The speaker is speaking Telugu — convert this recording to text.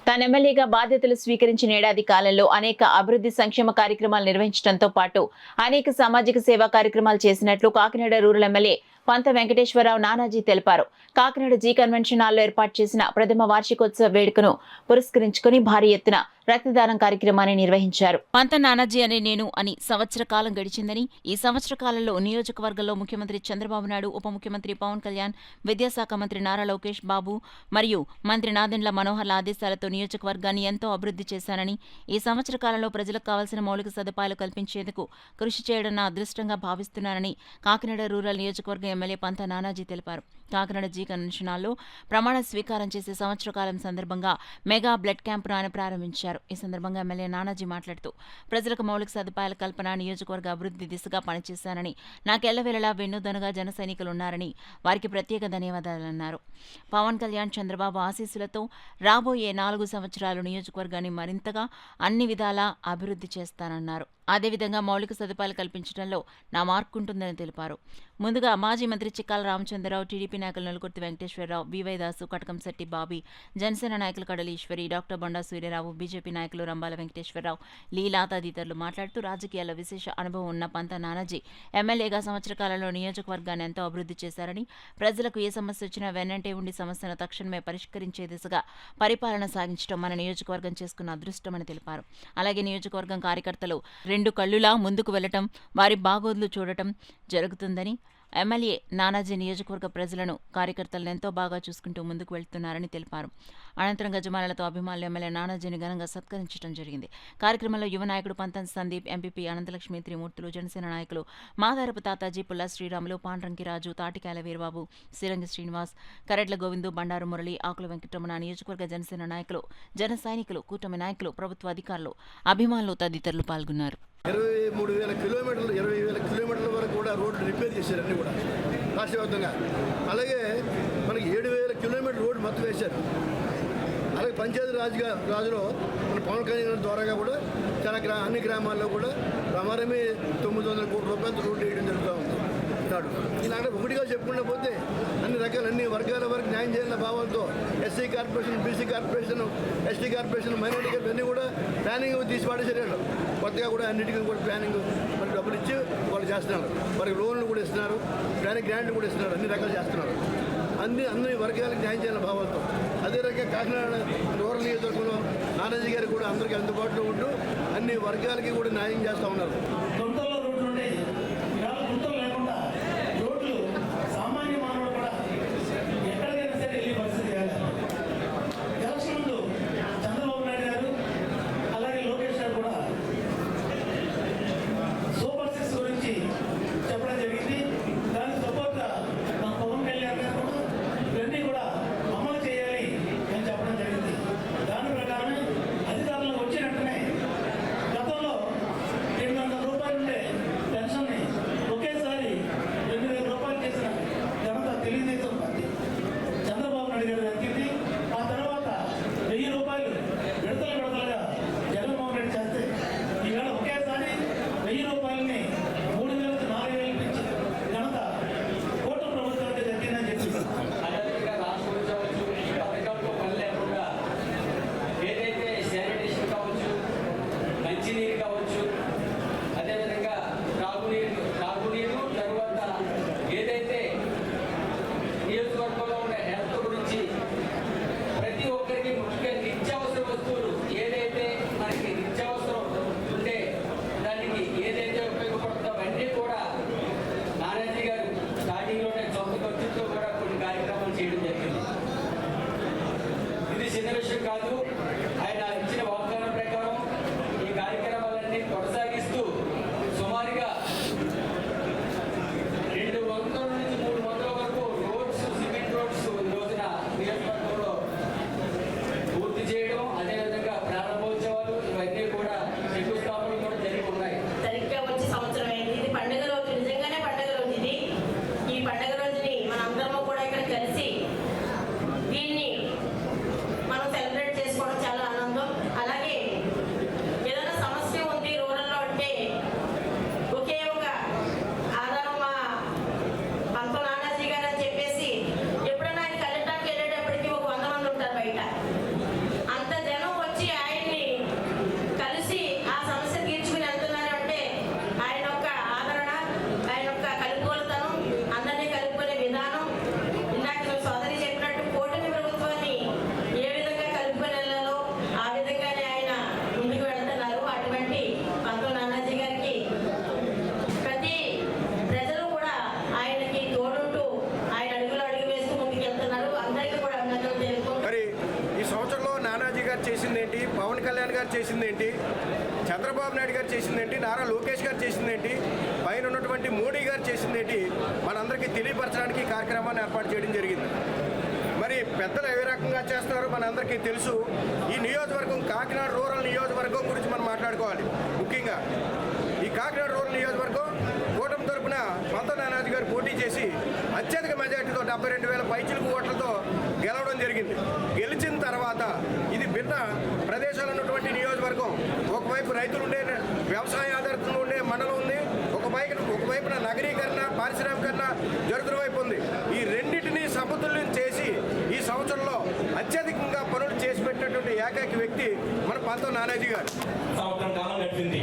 తాను ఎమ్మెల్యేగా బాధ్యతలు స్వీకరించిన ఏడాది కాలంలో అనేక అభివృద్ధి సంక్షేమ కార్యక్రమాలు నిర్వహించడంతో పాటు అనేక సామాజిక సేవా కార్యక్రమాలు చేసినట్లు కాకినాడ రూరల్ ఎమ్మెల్యే పంత వెంకటేశ్వరరావు నానాజీ తెలిపారు. కాకినాడ జీ కన్వెన్షన్ హాల్లో ఏర్పాటు చేసిన ప్రథమ వార్షికోత్సవ వేడుకను పురస్కరించుకుని భారీ ఎత్తున రక్తదానం కార్యక్రమాన్ని నిర్వహించారు. పంత నానాజీ అనే నేను అని సంవత్సర కాలం గడిచిందని, ఈ సంవత్సర కాలంలో నియోజకవర్గంలో ముఖ్యమంత్రి చంద్రబాబు నాయుడు, ఉప ముఖ్యమంత్రి పవన్ కళ్యాణ్, విద్యాశాఖ మంత్రి నారా లోకేష్ బాబు మరియు మంత్రి నాదెండ్ల మనోహర్ల ఆదేశాలతో నియోజకవర్గాన్ని ఎంతో అభివృద్ధి చేశానని, ఈ సంవత్సర కాలంలో ప్రజలకు కావాల్సిన మౌలిక సదుపాయాలు కల్పించేందుకు కృషి చేయడం నా అదృష్టంగా భావిస్తున్నానని కాకినాడ రూరల్ నియోజకవర్గ ఎమ్మెల్యే పంత నానాజీ తెలిపారు. కాకినాడ జీ కన్వెన్షన్ హాల్లో ప్రమాణ స్వీకారం చేసే సంవత్సర కాలం సందర్భంగా మెగా బ్లడ్ క్యాంపును ఆయన ప్రారంభించారు. ఈ సందర్భంగా ఎమ్మెల్యే నానాజీ మాట్లాడుతూ ప్రజలకు మౌలిక సదుపాయాల కల్పన, నియోజకవర్గ అభివృద్ధి దిశగా పనిచేశానని, నాకెల్లవేళలా వెన్నుదనుగా జన సైనికులు ఉన్నారని వారికి ప్రత్యేక ధన్యవాదాలన్నారు. పవన్ కళ్యాణ్, చంద్రబాబు ఆశీస్సులతో రాబోయే 4 సంవత్సరాలు నియోజకవర్గాన్ని మరింతగా అన్ని విధాలా అభివృద్ధి చేస్తానన్నారు. అదేవిధంగా మౌలిక సదుపాయాలు కల్పించడంలో నా మార్కు ఉంటుందని తెలిపారు. ముందుగా మాజీ మంత్రి చిక్కాల రామచంద్రరావు, టీడీపీ నాయకులు నలుగుర్తి వెంకటేశ్వరరావు, బీవై దాసు, కటకంశెట్టి బాబీ, జనసేన నాయకులు కడలి ఈశ్వరి, డాక్టర్ బండా సూర్యరావు, బీజేపీ నాయకులు రంబాల వెంకటేశ్వరరావు, లీలా తదితరులు మాట్లాడుతూ రాజకీయాల్లో విశేష అనుభవం ఉన్న పంత నానాజీ ఎమ్మెల్యేగా సంవత్సర కాలంలో నియోజకవర్గాన్ని ఎంతో అభివృద్ధి చేశారని, ప్రజలకు ఏ సమస్య వచ్చినా వెన్నంటే ఉండి సమస్యను తక్షణమే పరిష్కరించే దిశగా పరిపాలన సాగించడం మన నియోజకవర్గం చేసుకున్న అదృష్టమని తెలిపారు. అలాగే నియోజకవర్గం కార్యకర్తలు 2 కళ్ళులా ముందుకు వెళ్లటం, వారి బాగోద్లు చూడటం జరుగుతుందని, ఎమ్మెల్యే నానాజీ నియోజకవర్గ ప్రజలను, కార్యకర్తలను ఎంతో బాగా చూసుకుంటూ ముందుకు వెళ్తున్నారని తెలిపారు. అనంతరం గజమాలతో అభిమానులు ఎమ్మెల్యే నానాజీని ఘనంగా సత్కరించడం జరిగింది. కార్యక్రమంలో యువ నాయకుడు పంతం సందీప్, ఎంపీపీ అనంతలక్ష్మి, త్రిమూర్తులు, జనసేన నాయకులు మాదారపు తాతాజీ, పుల్లా శ్రీరాములు, పాండ్రంకి రాజు, తాటికాయల వీరబాబు, సిరంగి శ్రీనివాస్, కరెడ్ల గోవిందు, బండారు మురళి, ఆకుల వెంకటరమణ, నియోజకవర్గ జనసేన నాయకులు, జన సైనికులు, కూటమి నాయకులు, ప్రభుత్వ అధికారులు, అభిమానులు తదితరులు పాల్గొన్నారు. 23,000 కిలోమీటర్లు 20,000 కిలోమీటర్ల వరకు కూడా రోడ్లు రిపేర్ చేశారు అన్నీ కూడా రాష్ట్రవ్యాప్తంగా. అలాగే మనకి 7,000 కిలోమీటర్ల రోడ్డు మొత్తం వేశారు. అలాగే పంచాయతీ రాజులో మన పవన్ కళ్యాణ్ ద్వారాగా కూడా చాలా అన్ని గ్రామాల్లో కూడా ప్రమాదమే 900 కోట్ల రూపాయలతో రోడ్డు వేయడం జరుగుతూ ఉంది. ఇలాంటి ఒకటిగా చెప్పుకుంటూ పోతే అన్ని వర్గాల వరకు న్యాయం చేయాలన్న భావంతో SC corporation, BC corporation, ST corporation, minority corporation అన్నీ కూడా ప్లానింగ్ తీసి పాడేసారు. కొత్తగా కూడా అన్నిటికీ కూడా ప్లానింగ్ మనకి డబ్బులు ఇచ్చి వాళ్ళు చేస్తున్నారు. వారికి లోన్లు కూడా ఇస్తున్నారు, ప్లానింగ్ గ్రాంట్లు కూడా ఇస్తున్నారు, అన్ని రకాలు చేస్తున్నారు. అన్ని వర్గాలకు న్యాయం చేయాలన్న భావంతో అదే రకంగా కాకినాడ రూరల్ నియోజకవర్గంలో నానాజీ గారు కూడా అందరికీ అందుబాటులో ఉంటూ అన్ని వర్గాలకి కూడా న్యాయం చేస్తూ ఉన్నారు. కాదు, ఆయన ఇచ్చిన వాగ్దానం ప్రకారం ఈ కార్యక్రమాలన్నీ కొనసాగిస్తూ సుమారుగా 200 నుంచి 300 వరకు రోడ్స్, సిమెంట్ రోడ్స్ ఈ రోజున నియోజకవర్గంలో పూర్తి చేయడం, అదేవిధంగా ప్రారంభోత్సవాలు ఇవన్నీ కూడా శంకుస్థాపనలు కూడా జరిగి ఉన్నాయి. సరిగ్గా వచ్చే సంవత్సరం అయింది. ఇది పండుగ రోజు, నిజంగానే పండుగ రోజు ఇది. ఈ పండుగ రోజుని మనందరము కూడా ఇక్కడ కలిసి దీన్ని మనం సెలబ్రేట్ చేసుకోవడం నానాజీ గారు చేసిందేంటి, పవన్ కళ్యాణ్ గారు చేసిందేంటి, చంద్రబాబు నాయుడు గారు చేసిందేంటి, నారా లోకేష్ గారు చేసిందేంటి, పైన ఉన్నటువంటి మోడీ గారు చేసిందేంటి మనందరికీ తెలియపరచడానికి ఈ కార్యక్రమాన్ని ఏర్పాటు చేయడం జరిగింది. మరి పెద్దలు ఏ రకంగా చేస్తున్నారో మనందరికీ తెలుసు. ఈ నియోజకవర్గం కాకినాడ రూరల్ నియోజకవర్గం గురించి మనం మాట్లాడుకోవాలి. ముఖ్యంగా ఈ కాకినాడ రూరల్ నియోజకవర్గం కూటమి తరపున పంత నానాజీ గారు పోటీ చేసి అత్యధిక మెజార్టీతో 72,000 పైచిలుకు ఓట్లతో గెలవడం జరిగింది. గెలిచిన తర్వాత ఇది భిన్న ప్రదేశాలు ఉన్నటువంటి నియోజకవర్గం. ఒకవైపు రైతులు ఉండే వ్యవసాయ ఆధారితంగా ఉండే మండలం ఉంది, ఒకవైపున నగరీకరణ పారిశ్రామికరణ జరుగుతున్న వైపు ఉంది. ఈ రెండింటినీ సమతుల్యం చేసి ఈ సంవత్సరంలో అత్యధికంగా పనులు చేసి పెట్టినటువంటి ఏకైక వ్యక్తి మన పంత నానాజీ గారు. సంవత్సరం కాలం గడిచింది.